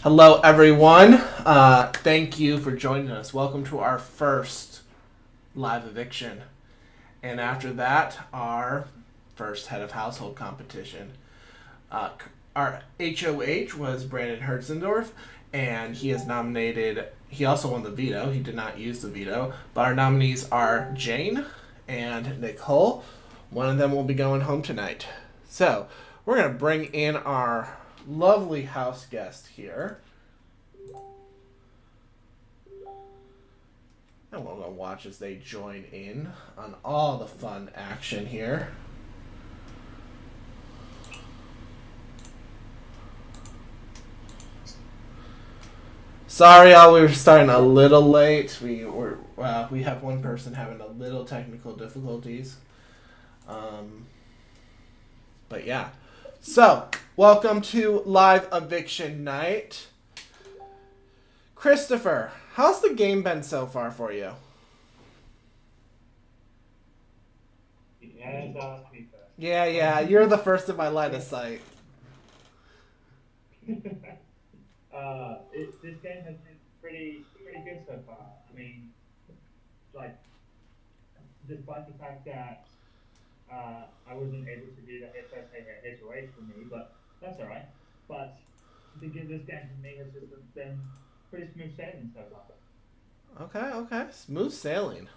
Hello, everyone. Thank you for joining us. Welcome to our first live eviction. And after that, our first head of household competition. Our HOH was Brandon Hertzendorf, and he is nominated. He also won the veto. He did not use the veto. But our nominees are Jane and Nicole. One of them will be going home tonight. So, we're going to bring in our lovely house guest here. And we're going to watch as they join in on all the fun action here. Sorry, y'all, we were starting a little late. We have one person having a little technical difficulties. But yeah. So, welcome to live eviction night. Christopher, how's the game been so far for you? Yeah, you're the first in my line of sight. This game has been pretty good so far. I mean, despite the fact that I wasn't able to do the HOH for me, but that's all right. But this game for me has just been pretty smooth sailing so far. Okay. Smooth sailing.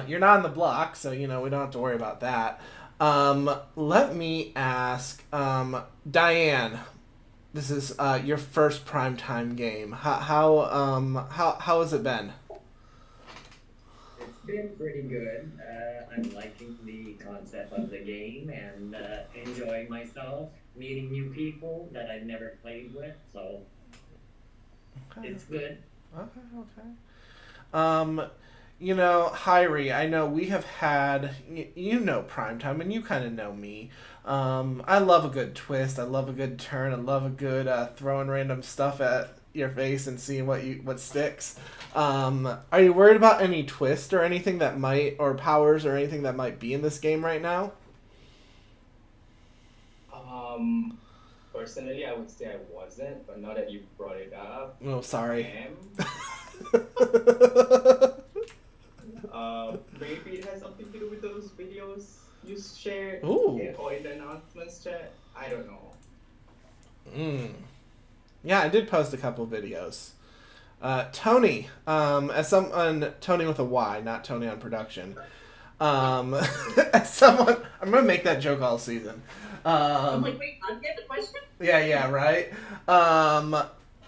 You're not on the block, so we don't have to worry about that. Let me ask, Diane. This is your first primetime game. How has it been? It's been pretty good. I'm liking the concept of the game and enjoying myself, meeting new people that I've never played with, so Okay. it's good. Okay. Um, Hyrie, I know we have had, Primetime, and you kind of know me. I love a good twist. I love a good turn. I love a good throwing random stuff at your face and seeing what sticks. Are you worried about any twist or anything that might, or powers or anything that might be in this game right now? Um, Personally, I would say I wasn't, but now that you brought it up, Oh, I sorry. am. Maybe it has something to do with those videos you shared Ooh. or in the announcements chat. I don't know. Mm. Yeah, I did post a couple videos. Tony, as someone, Tony with a Y, not Tony on production. As someone, I'm gonna make that joke all season. I'm like, wait, I get the question? Yeah, right.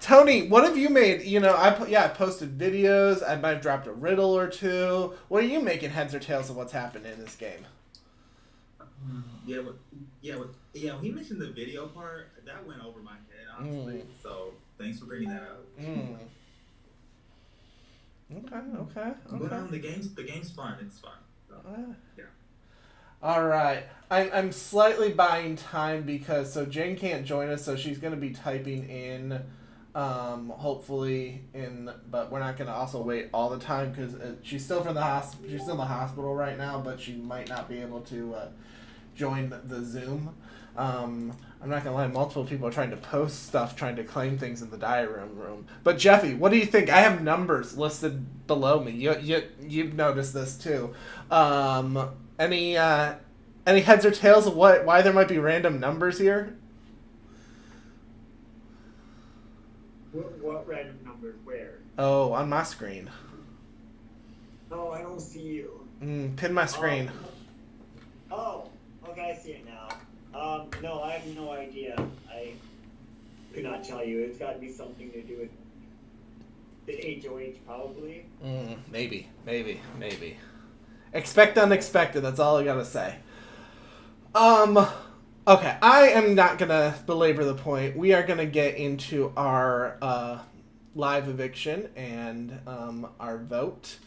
Tony, what have you made? I posted videos. I might have dropped a riddle or two. What are you making heads or tails of what's happened in this game? Yeah, yeah. When he mentioned the video part, that went over my head, honestly. So thanks for bringing that up. Okay. But the game's fun. It's fun. So, yeah. All right. I'm slightly buying time because Jane can't join us, so she's gonna be typing in, hopefully but we're not gonna also wait all the time because she's still from the hospital. She's still in the hospital right now, but she might not be able to join the Zoom. I'm not gonna lie, multiple people are trying to post stuff, trying to claim things in the diary room. But Jeffy, what do you think? I have numbers listed below me. You've noticed this too. Any heads or tails of why there might be random numbers here? What random numbers? Where? Oh, on my screen. Oh, I don't see you. Pin my screen. Oh, okay, I see it now. No, I have no idea. I could not tell you. It's got to be something to do with the HOH, probably. Maybe. Expect unexpected. That's all I gotta say. Okay, I am not gonna belabor the point. We are gonna get into our live eviction and our vote.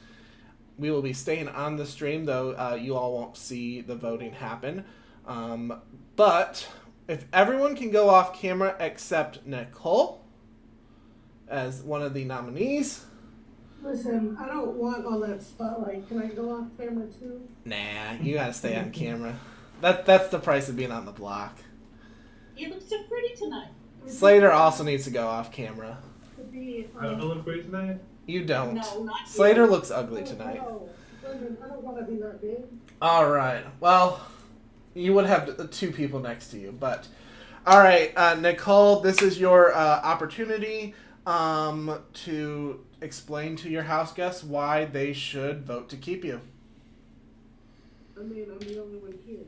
We will be staying on the stream, though you all won't see the voting happen. But if everyone can go off camera except Nicole as one of the nominees. Listen, I don't want all that spotlight. Can I go off camera too? Nah, you gotta stay on camera. That's the price of being on the block. You look so pretty tonight. Slater also needs to go off camera. I don't look pretty tonight. You don't. No, not you. Slater looks ugly tonight. No. I don't want to be that big. All right. Well, you would have two people next to you, but all right, Nicole, this is your opportunity to explain to your house guests why they should vote to keep you. I mean, I'm the only one here.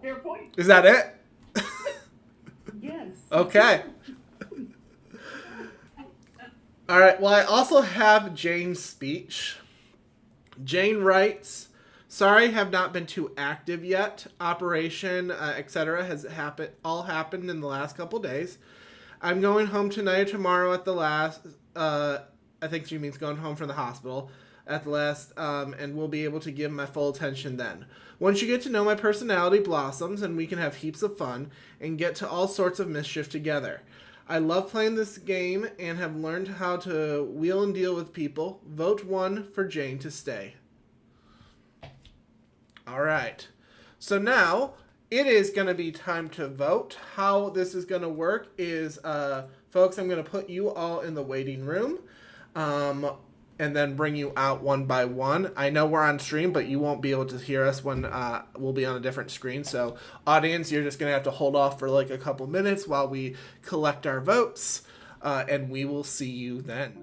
Fair point. Is that it? Yes. Okay. All right. Well, I also have Jane's speech. Jane writes, "Sorry, have not been too active yet. Operation, etc. has happened in the last couple days. I'm going home tonight or tomorrow at the last. I think she means going home from the hospital at the last, and we'll be able to give my full attention then. Once you get to know my personality blossoms, and we can have heaps of fun and get to all sorts of mischief together. I love playing this game and have learned how to wheel and deal with people. Vote 1 for Jane to stay." All right. So now, it is going to be time to vote. How this is going to work is, folks, I'm going to put you all in the waiting room. And then bring you out one by one. I know we're on stream, but you won't be able to hear us when we'll be on a different screen. So, audience, you're just going to have to hold off for like a couple minutes while we collect our votes, and we will see you then.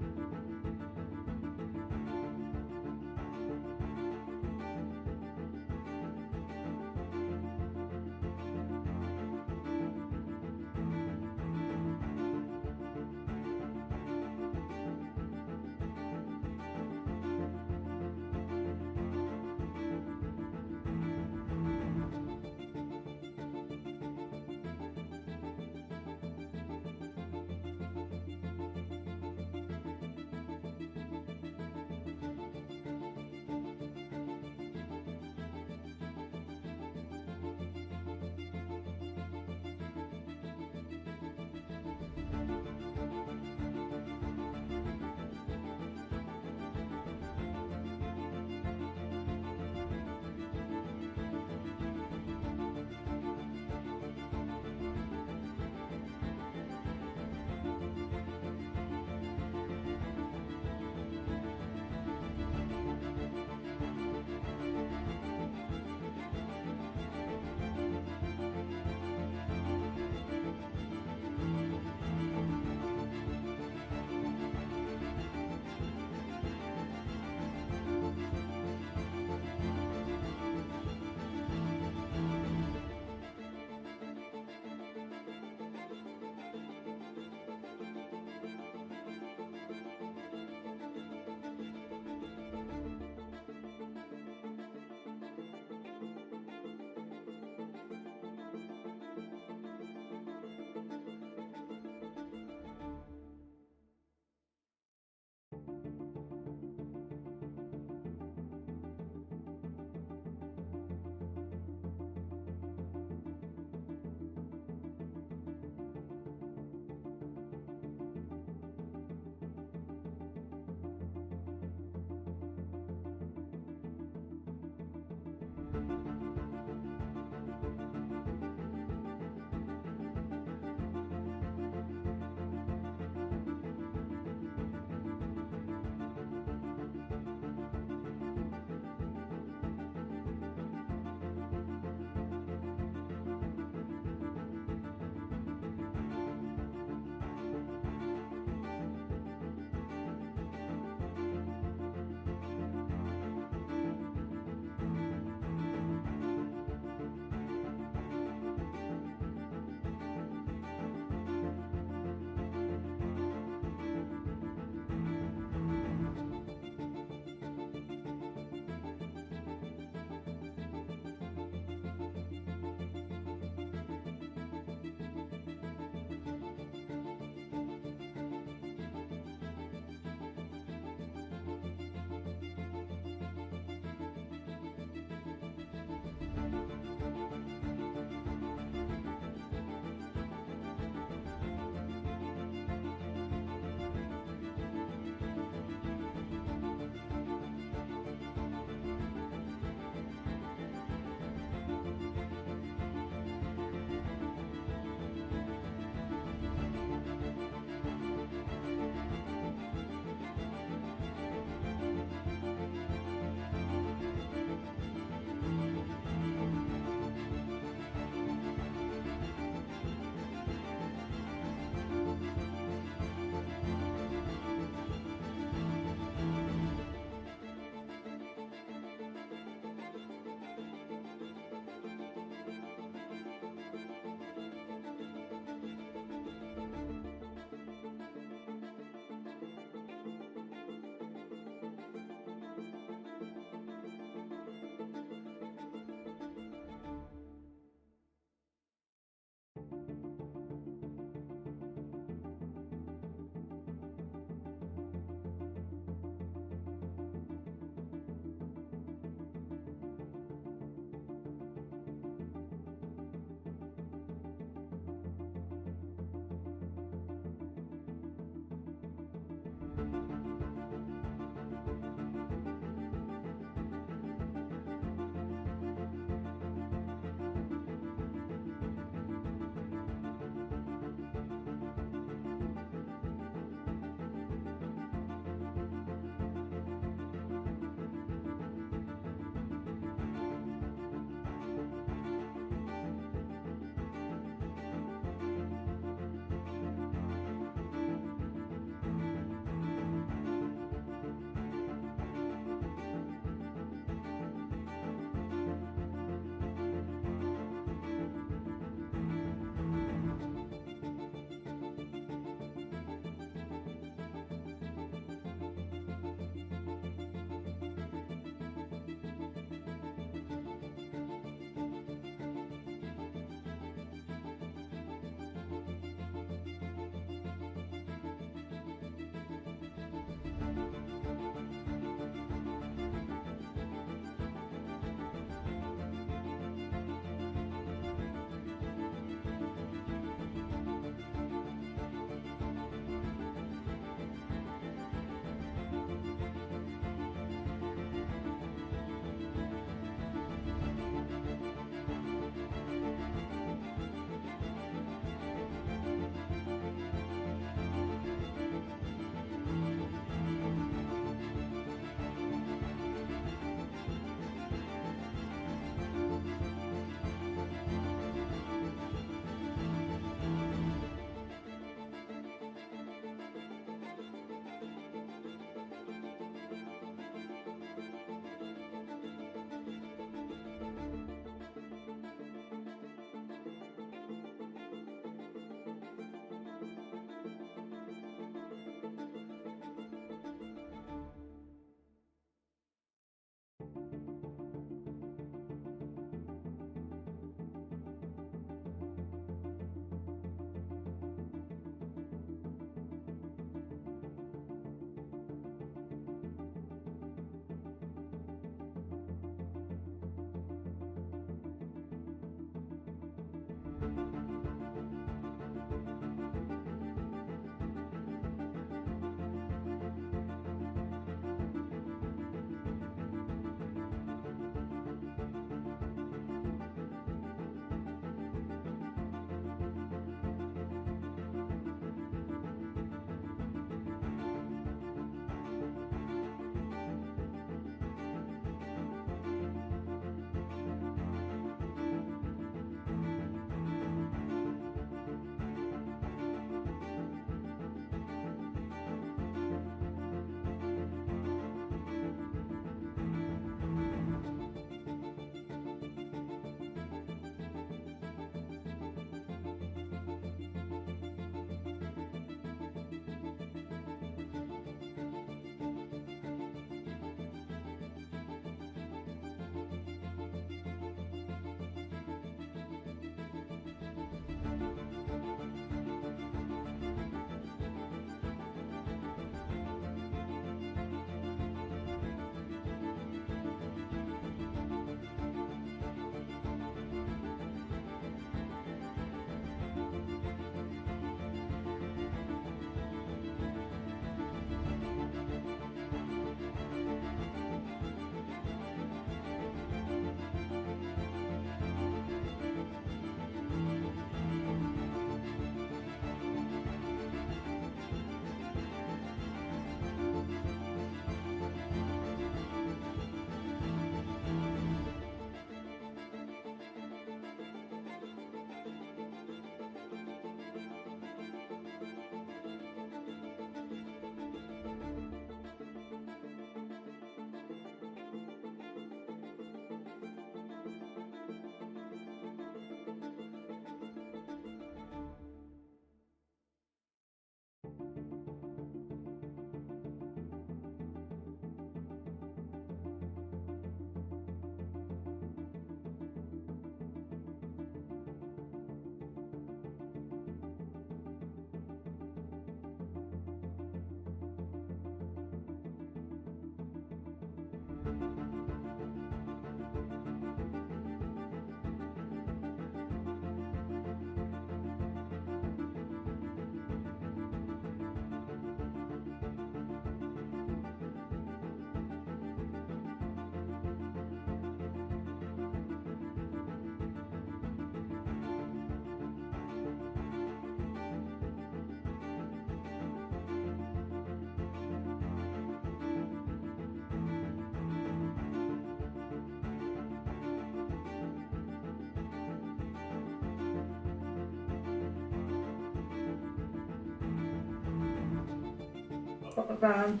Hold on.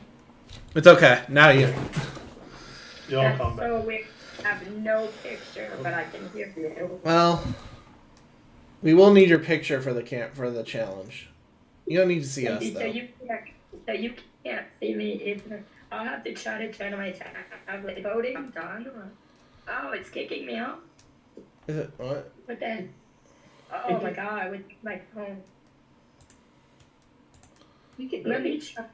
It's okay. Now you. That's so weird. I have no picture, but I can hear you. Well, we will need your picture for the challenge. You don't need to see us So though. you can't see me either. I'll have to try to turn my tablet voting done. Oh, it's kicking me off. Is it what? But then, oh my god, with my phone. Let me try.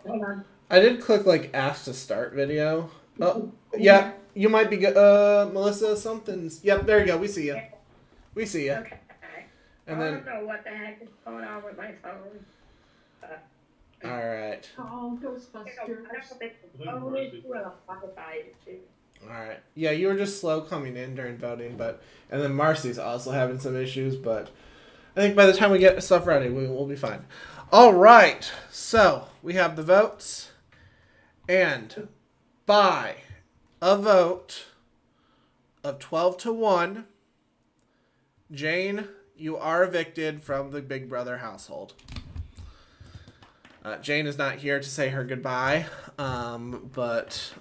Hold on. I did click like ask to start video. Oh, yeah, you might be good. Melissa, something's. Yep, there you go. We see you. We see you. Okay. And I then. don't know what the heck is going on with my phone. All right. Oh, I don't know if it's the phone issue or the Wi-Fi issue. All right. Yeah, you were just slow coming in during voting, and then Marcy's also having some issues, but I think by the time we get stuff ready, we'll be fine. All right. So we have the votes, and by a vote of 12-1, Jane, you are evicted from the Big Brother household. Jane is not here to say her goodbye, but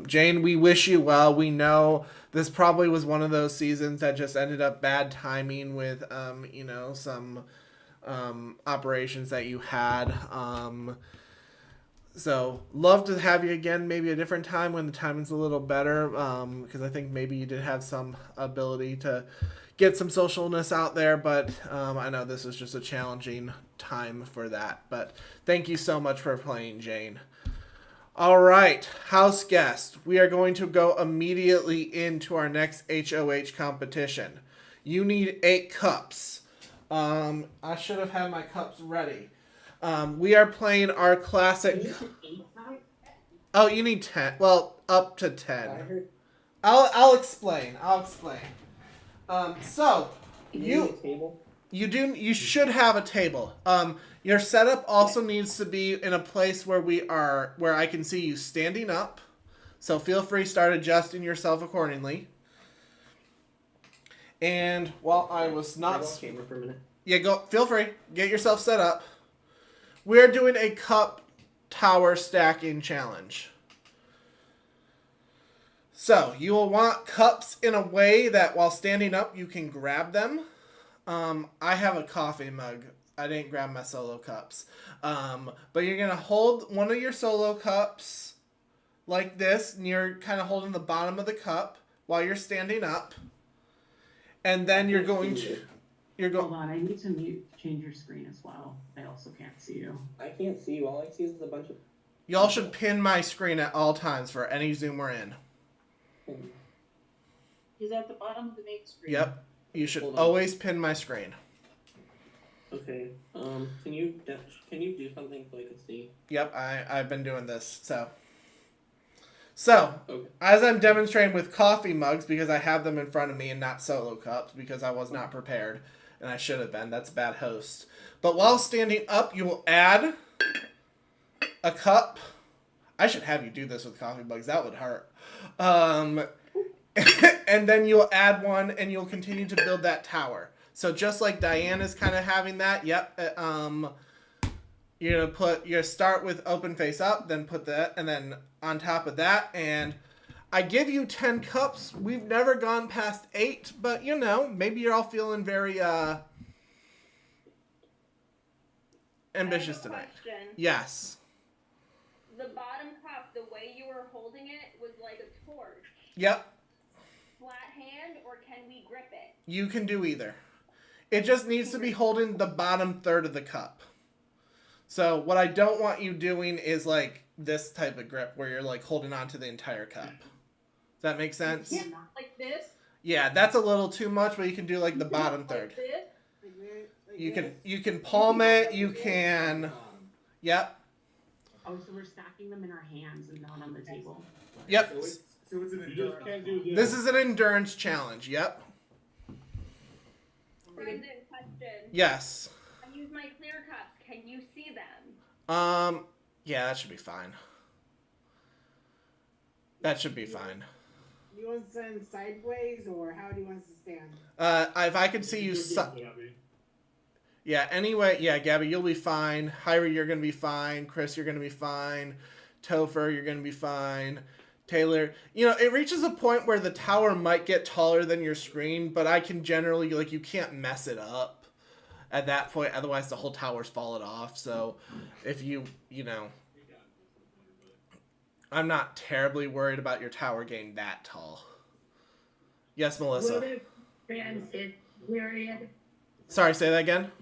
Jane, we wish you well. We know this probably was one of those seasons that just ended up bad timing with, some operations that you had. So love to have you again, maybe a different time when the timing's a little better, because I think maybe you did have some ability to get some socialness out there, but I know this is just a challenging time for that. But thank you so much for playing, Jane. All right, house guest. We are going to go immediately into our next HOH competition. You need 8 cups. I should have had my cups ready. We are playing our classic. Oh, you need 10. Well, up to 10. I'll explain. So you should have a table. Your setup also needs to be in a place where I can see you standing up. So feel free to start adjusting yourself accordingly. And while I was not camera for a minute. Yeah, go. Feel free. Get yourself set up. We're doing a cup tower stacking challenge. So, you will want cups in a way that while standing up, you can grab them. I have a coffee mug. I didn't grab my solo cups. But you're going to hold one of your solo cups like this, and you're kind of holding the bottom of the cup while you're standing up. And then you're going to... Hold on, I need to change your screen as well. I also can't see you. I can't see you. All I see is a bunch of... Y'all should pin my screen at all times for any Zoom we're in. Is at the bottom of the main screen. Yep. You should always pin my screen. Okay. Can you do something so I can see? Yep, I've been doing this, So, okay. As I'm demonstrating with coffee mugs, because I have them in front of me and not solo cups, because I was not prepared, and I should have been. That's a bad host. But while standing up, you will add a cup. I should have you do this with coffee mugs. That would hurt. And then you'll add one, and you'll continue to build that tower. So just like Diane is kind of having that, yep. You're gonna start with open face up, then put that, and then on top of that, and I give you 10 cups. We've never gone past 8, but maybe you're all feeling very ambitious tonight. Question. Yes. The bottom cup, the way you were holding it was like a torch. Yep. Flat hand, or can we grip it? You can do either. It just needs to be holding the bottom third of the cup. So what I don't want you doing is like this type of grip where you're like holding on to the entire cup. Does that make sense? Yeah, like this. Yeah, that's a little too much, but you can do like the bottom third. Like this. You can palm it, you can... Yep. Oh, so we're stacking them in our hands and not on the table. Yep. So it's an endurance. This is an endurance challenge, yep. Brendan, question. Yes. I use my clear cups. Can you see them? Yeah, that should be fine. That should be fine. You want to stand sideways, or how do you want us to stand? If I could see you... Yeah, anyway, yeah, Gabby, you'll be fine. Hyrie, you're going to be fine. Chris, you're going to be fine. Topher, you're going to be fine. Taylor, it reaches a point where the tower might get taller than your screen, but I can generally, you can't mess it up at that point. Otherwise, the whole tower's fallen off. So if I'm not terribly worried about your tower getting that tall. Yes, Melissa. Will there be a transition period? Sorry, say that again?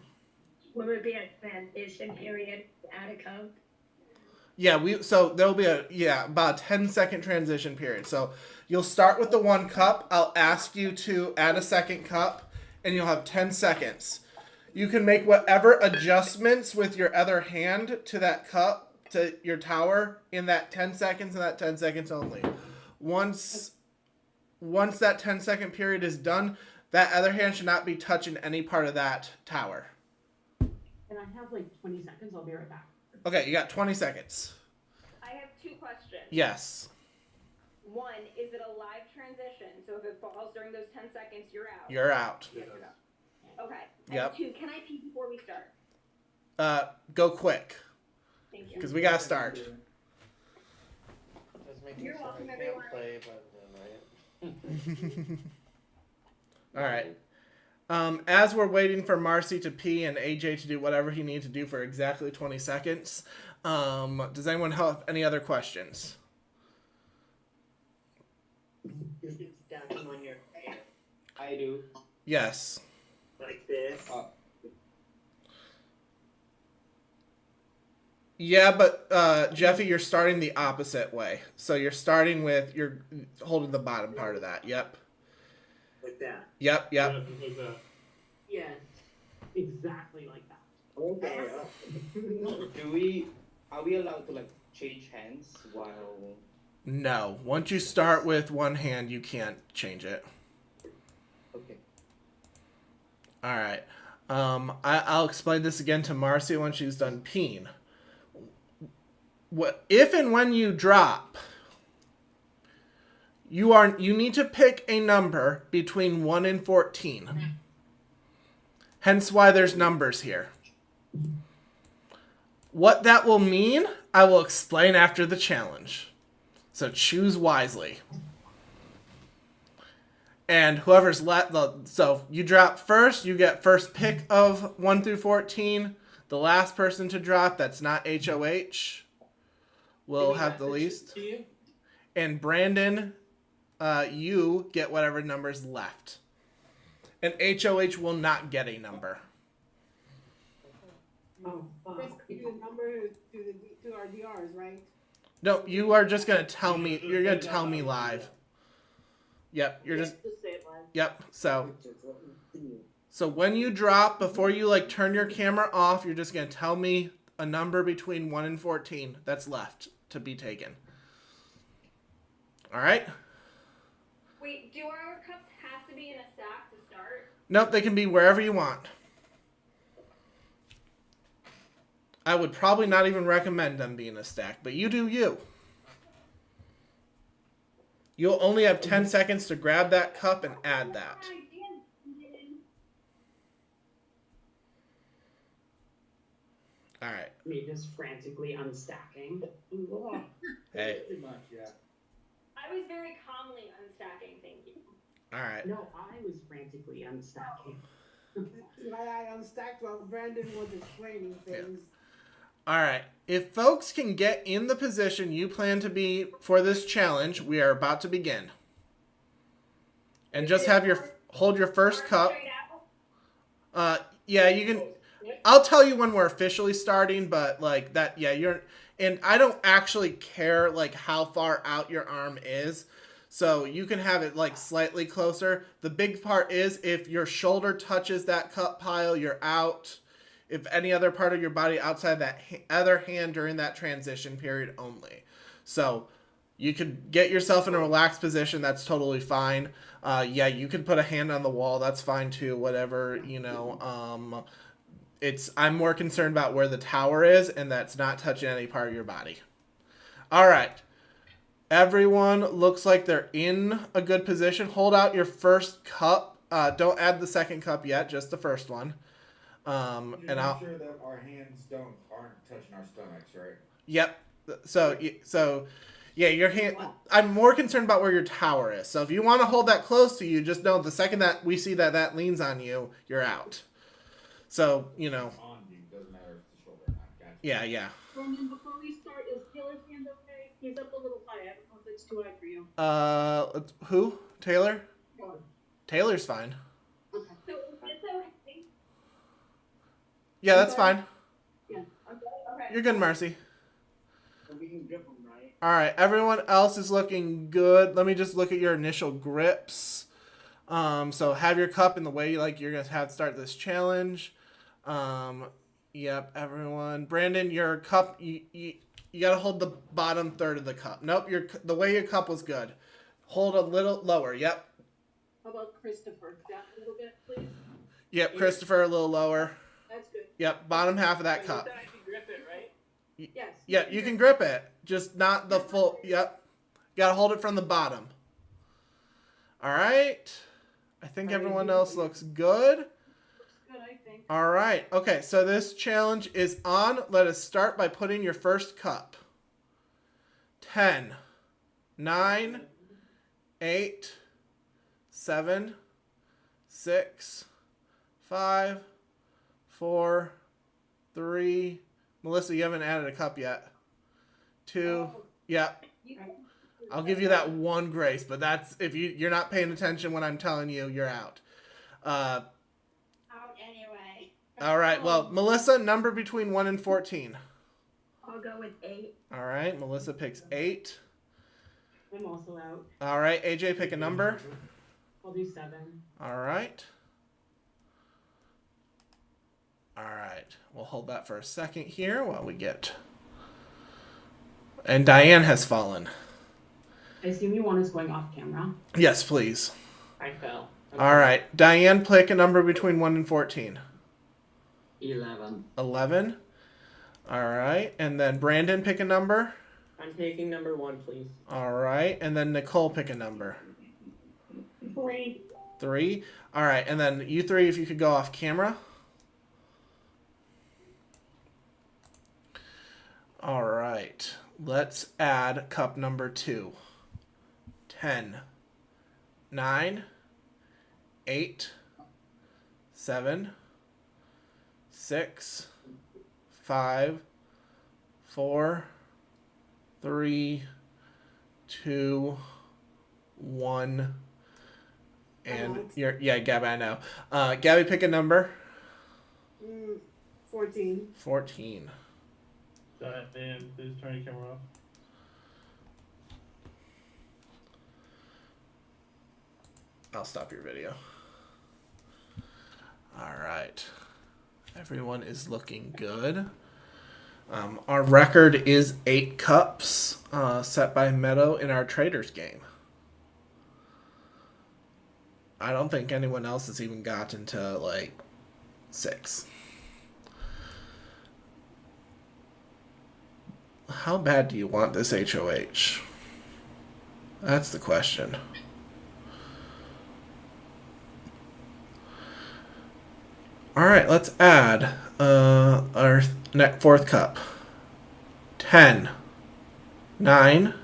Will there be a transition period to add a cup? Yeah, there'll be about a 10-second transition period. So you'll start with the 1 cup. I'll ask you to add a second cup, and you'll have 10 seconds. You can make whatever adjustments with your other hand to that cup, to your tower, in that 10 seconds and that 10 seconds only. Once that 10-second period is done, that other hand should not be touching any part of that tower. And I have 20 seconds. I'll be right back. Okay, you got 20 seconds. I have 2 questions. Yes. 1, is it a live transition? So if it falls during those 10 seconds, you're out. You're out. Okay. Yep. And 2, can I pee before we start? Go quick. Thank you. Because we gotta start. You're welcome, everyone. All right. As we're waiting for Marcy to pee and AJ to do whatever he needs to do for exactly 20 seconds, does anyone have any other questions? Is it stacking on your hand? I do. Yes. Like this? Yeah, but Jeffy, you're starting the opposite way. So you're starting with, you're holding the bottom part of that. Yep. Like that? Yep. Yeah, exactly like that. Okay. Are we allowed to change hands while? No. Once you start with one hand, you can't change it. Okay. All right. I'll explain this again to Marcy when she's done peeing. If and when you drop, you need to pick a number between 1 and 14. Hence why there's numbers here. What that will mean, I will explain after the challenge. So choose wisely. And whoever's so you drop first, you get first pick of 1 through 14. The last person to drop that's not HOH will have the least. And Brandon, you get whatever number's left. And HOH will not get a number. Oh, basically the number to our DRs, right? No, you are just gonna tell me. You're gonna tell me live. Yep, you're just. Yep. So when you drop, before you turn your camera off, you're just gonna tell me a number between 1 and 14 that's left to be taken. All right. Wait, do our cups have to be in a stack to start? Nope, they can be wherever you want. I would probably not even recommend them being a stack, but you do you. You'll only have 10 seconds to grab that cup and add that. All right. Me just frantically unstacking. Hey. Pretty much, yeah. I was very calmly unstacking, thank you. All right. No, I was frantically unstacking. Why I unstacked while Brandon was explaining things. All right. If folks can get in the position you plan to be for this challenge, we are about to begin. And just hold your first cup. Yeah, you can. I'll tell you when we're officially starting, but that, yeah, and I don't actually care how far out your arm is. So you can have it slightly closer. The big part is if your shoulder touches that cup pile, you're out. If any other part of your body outside that other hand during that transition period only. So you could get yourself in a relaxed position. That's totally fine. Yeah, you can put a hand on the wall. That's fine too. Whatever, I'm more concerned about where the tower is, and that's not touching any part of your body. All right. Everyone looks like they're in a good position. Hold out your first cup. Don't add the second cup yet, just the first one. And I'll. Sure that our hands aren't touching our stomachs, right? Yep. So, yeah, your hand. I'm more concerned about where your tower is. So if you want to hold that close to you, just know the second that we see that leans on you, you're out. So On you doesn't matter if it's a shoulder or not. Gotcha. Yeah. Roman, before we start, is Taylor's hand okay? He's up a little high. I don't know if it's too high for you. Who? Taylor? Yeah. Taylor's fine. Okay. So it's okay. Yeah, that's fine. Yeah. Okay. You're good, Marcy. So we can grip them, right? All right, everyone else is looking good. Let me just look at your initial grips. So have your cup in the way you're gonna have to start this challenge. Yep, everyone. Brandon, your cup, you gotta hold the bottom third of the cup. Nope, the way your cup was good. Hold a little lower. Yep. How about Christopher? Down a little bit, please. Yep, Christopher, a little lower. That's good. Yep, bottom half of that cup. I can grip it, right? Yes. Yeah, you can grip it, just not the full. Yep, you gotta hold it from the bottom. All right. I think everyone else looks good. Looks good, I think. All right. Okay, so this challenge is on. Let us start by putting your first cup. 10, 9, 8, 7, 6, 5, 4, 3. Melissa, you haven't added a cup yet. 2. Yep. I'll give you that one grace, but that's if you're not paying attention when I'm telling you, you're out. Out anyway. All right. Well, Melissa, number between 1 and 14. I'll go with 8. All right. Melissa picks 8. I'm also out. All right. AJ, pick a number. I'll do 7. All right. All right. We'll hold that for a second here while we get. And Diane has fallen. I assume you want us going off camera. Yes, please. I fell. Okay. All right. Diane, pick a number between 1 and 14. 11. 11. All right. And then Brandon, pick a number. I'm taking number 1, please. All right. And then Nicole, pick a number. 3. 3. All right. And then you three, if you could go off camera. All right. Let's add cup number 2. 10, 9, 8, 7, 6, 5, 4, 3, 2, 1. And Gabby, I know. Gabby, pick a number. 14. 14. Dan, please turn your camera off. I'll stop your video. All right. Everyone is looking good. Our record is 8 cups set by Meadow in our Traders game. I don't think anyone else has even gotten to 6. How bad do you want this HOH? That's the question. All right, let's add our fourth cup. 10, 9,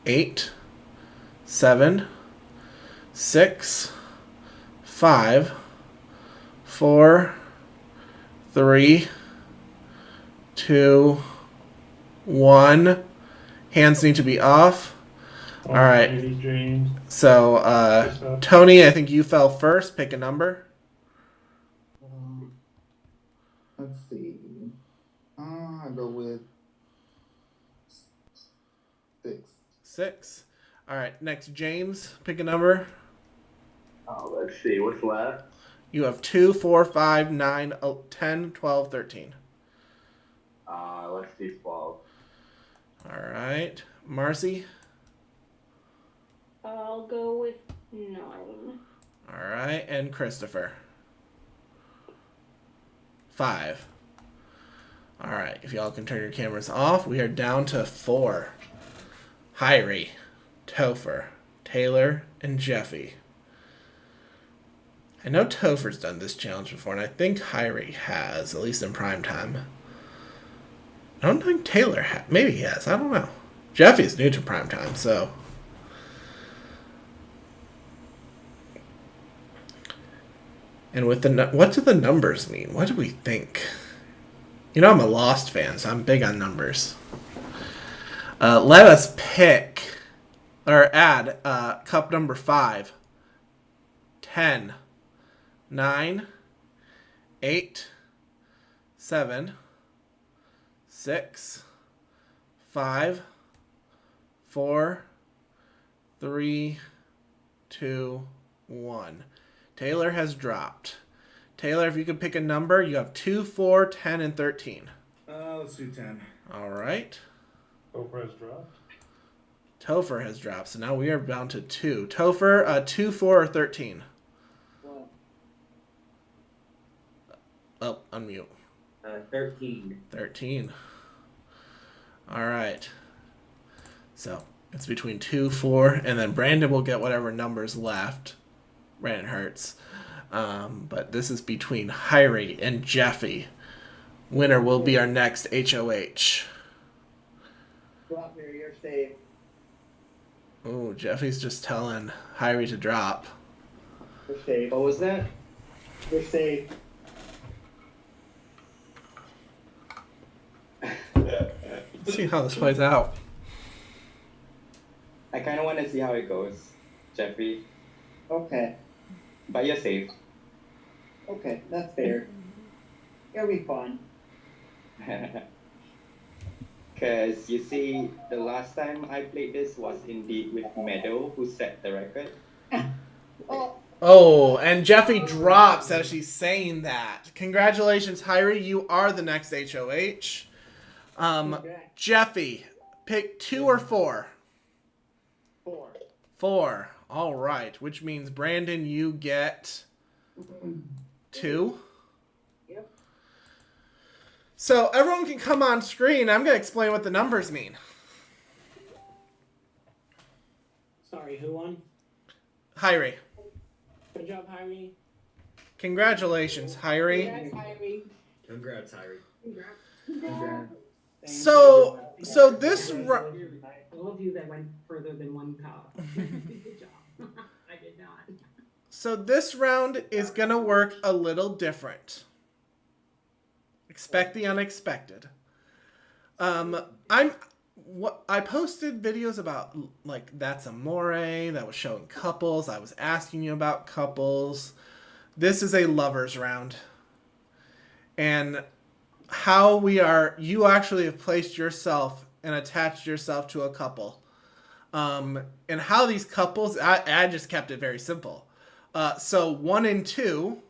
8, 7, 6, 5, 4, 3, 2, 1. Hands need to be off. All right. So, Tony, I think you fell first. Pick a number. Let's see. I'll go with 6. 6. All right. Next, James, pick a number. Let's see. What's left? You have 2, 4, 5, 9, 10, 12, 13. Let's do 12. All right. Marcy? I'll go with 9. All right. And Christopher? 5. All right. If y'all can turn your cameras off, we are down to 4. Hyrie, Topher, Taylor, and Jeffy. I know Topher's done this challenge before, and I think Hyrie has, at least in Primetime. I don't think Taylor has. Maybe he has. I don't know. Jeffy's new to Primetime, so. And with the what do the numbers mean? What do we think? You know, I'm a Lost fan, so I'm big on numbers. Let us pick or add cup number 5, 10, 9, 8, 7, 6, 5, 4, 3, 2, 1. Taylor has dropped. Taylor, if you could pick a number, you have 2, 4, 10, and 13. Let's do 10. All right. Topher has dropped. Topher has dropped, so now we are down to 2. Topher, 2, 4, or 13? Well, Oh, unmute. 13. 13. All right. So it's between 2, 4, and then Brandon will get whatever numbers left. Brandon Hurts. But this is between Hyrie and Jeffy. Winner will be our next HOH. Drop here, you're safe. Ooh, Jeffy's just telling Hyrie to drop. You're safe. What was that? You're safe. Let's see how this plays out. I kind of want to see how it goes, Jeffrey. Okay. But you're safe. Okay, that's fair. It'll be fun. Because you see, the last time I played this was indeed with Meadow, who set the record. Oh, and Jeffy drops as she's saying that. Congratulations, Hyrie. You are the next HOH. Jeffy, pick 2 or 4? 4. 4. All right, which means Brandon, you get 2. Yep. So everyone can come on screen. I'm going to explain what the numbers mean. Sorry, who won? Hyrie. Good job, Hyrie. Congratulations, Hyrie. Congrats, Hyrie. Congrats. So this... All of you that went further than one cup. Good job. I did not. So this round is going to work a little different. Expect the unexpected. I posted videos about, like, That's Amore, that was showing couples. I was asking you about couples. This is a lovers round. And how you actually have placed yourself and attached yourself to a couple. And how these couples, I just kept it very simple. So 1 and 2,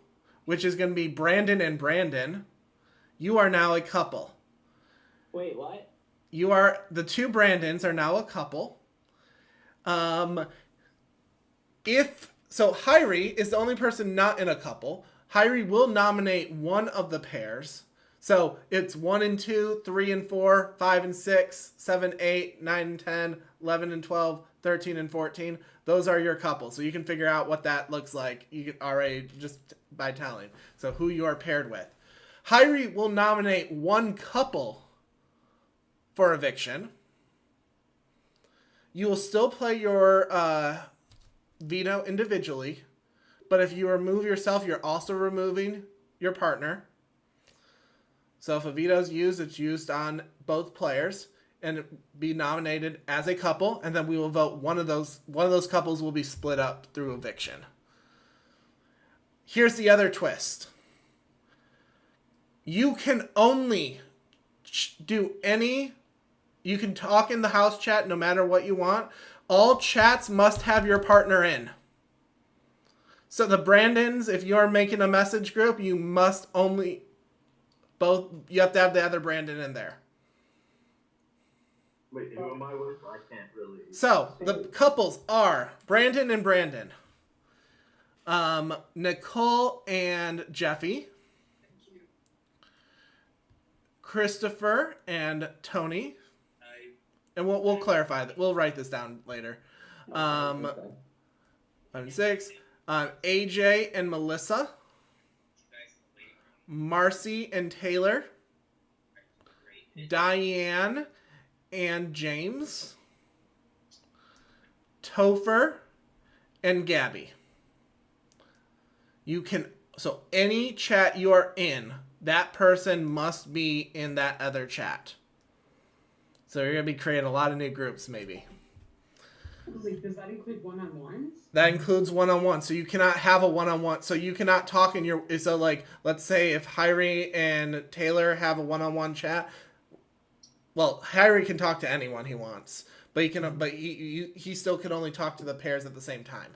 which is going to be Brandon and Brandon, you are now a couple. Wait, what? The 2 Brandons are now a couple. So Hyrie is the only person not in a couple. Hyrie will nominate one of the pairs. So it's 1 and 2, 3 and 4, 5 and 6, 7, 8, 9 and 10, 11 and 12, 13 and 14. Those are your couples. So you can figure out what that looks like already just by telling. So who you are paired with. Hyrie will nominate one couple for eviction. You will still play your veto individually. But if you remove yourself, you're also removing your partner. So if a veto is used, it's used on both players and be nominated as a couple, and then we will vote one of those couples will be split up through eviction. Here's the other twist. You can only you can talk in the house chat no matter what you want. All chats must have your partner in. So the Brandons, if you're making a message group, you have to have the other Brandon in there. Wait, who am I with? I can't really. So the couples are Brandon and Brandon, Nicole and Jeffy, Christopher and Tony, and we'll clarify that. We'll write this down later. 5 and 6, AJ and Melissa, Marcy and Taylor, Diane and James, Topher and Gabby. You can, so any chat you are in, that person must be in that other chat. So you're going to be creating a lot of new groups, maybe. Like, does that include one-on-ones? That includes one-on-one. So you cannot have a one-on-one. So you cannot talk in your... So, like, let's say if Hyrie and Taylor have a one-on-one chat. Well, Hyrie can talk to anyone he wants. But he can, but he still can only talk to the pairs at the same time.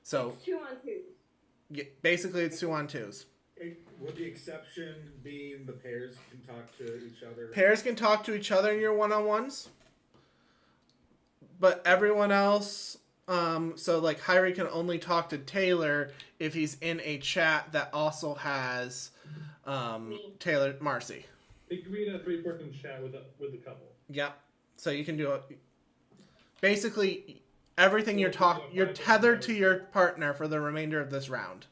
So... It's 2-on-2s. Basically, it's 2-on-2s. With the exception being the pairs can talk to each other. Pairs can talk to each other in your one-on-ones. But everyone else, so like Hyrie can only talk to Taylor if he's in a chat that also has Taylor, Marcy. It could be in a 3-person chat with the couple. Yep. So you can do it. Basically, everything you're tethered to your partner for the remainder of this round.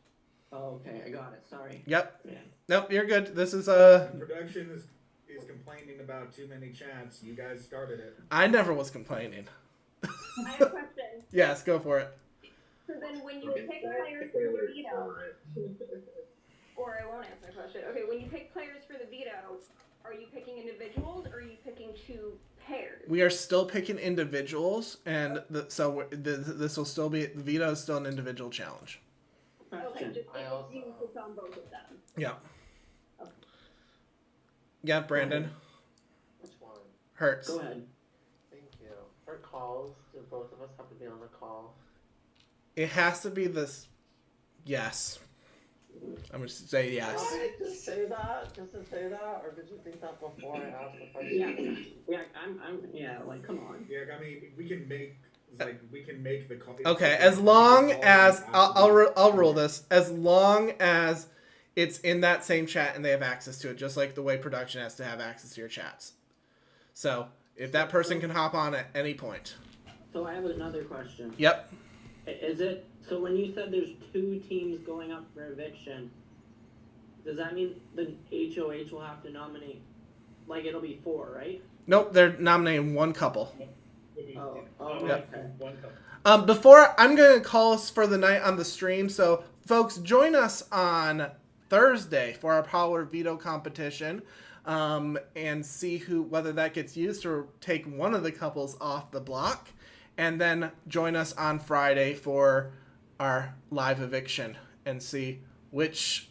Oh, okay, I got it. Sorry. Yep. Yeah. Nope, you're good. This is Production is complaining about too many chats. You guys started it. I never was complaining. I have a question. Yes, go for it. So then when you pick players for the veto, or I won't answer my question. Okay, when you pick players for the veto, are you picking individuals or are you picking 2 pairs? We are still picking individuals, and this will still be, the veto is still an individual challenge. Okay, just you focus on both of them. Yeah. Okay. Yeah, Brandon. Which one? Hurts. Go ahead. Thank you. For calls, do both of us have to be on the call? It has to be this. Yes. I'm going to say yes. Why just say that? Just to say that? Or did you think that before I asked the question? Yeah, like, come on. Yeah, I mean, we can make the call. Okay, as long as I'll rule this. As long as it's in that same chat and they have access to it, just like the way production has to have access to your chats. So if that person can hop on at any point. So I have another question. Yep. Is it, so when you said there's 2 teams going up for eviction, does that mean the HOH will have to nominate, like it'll be 4, right? Nope, they're nominating one couple. Oh, Yep. okay. One couple. Before, I'm going to call us for the night on the stream. So, folks, join us on Thursday for our Power Veto competition and see whether that gets used or take one of the couples off the block. And then join us on Friday for our live eviction and see which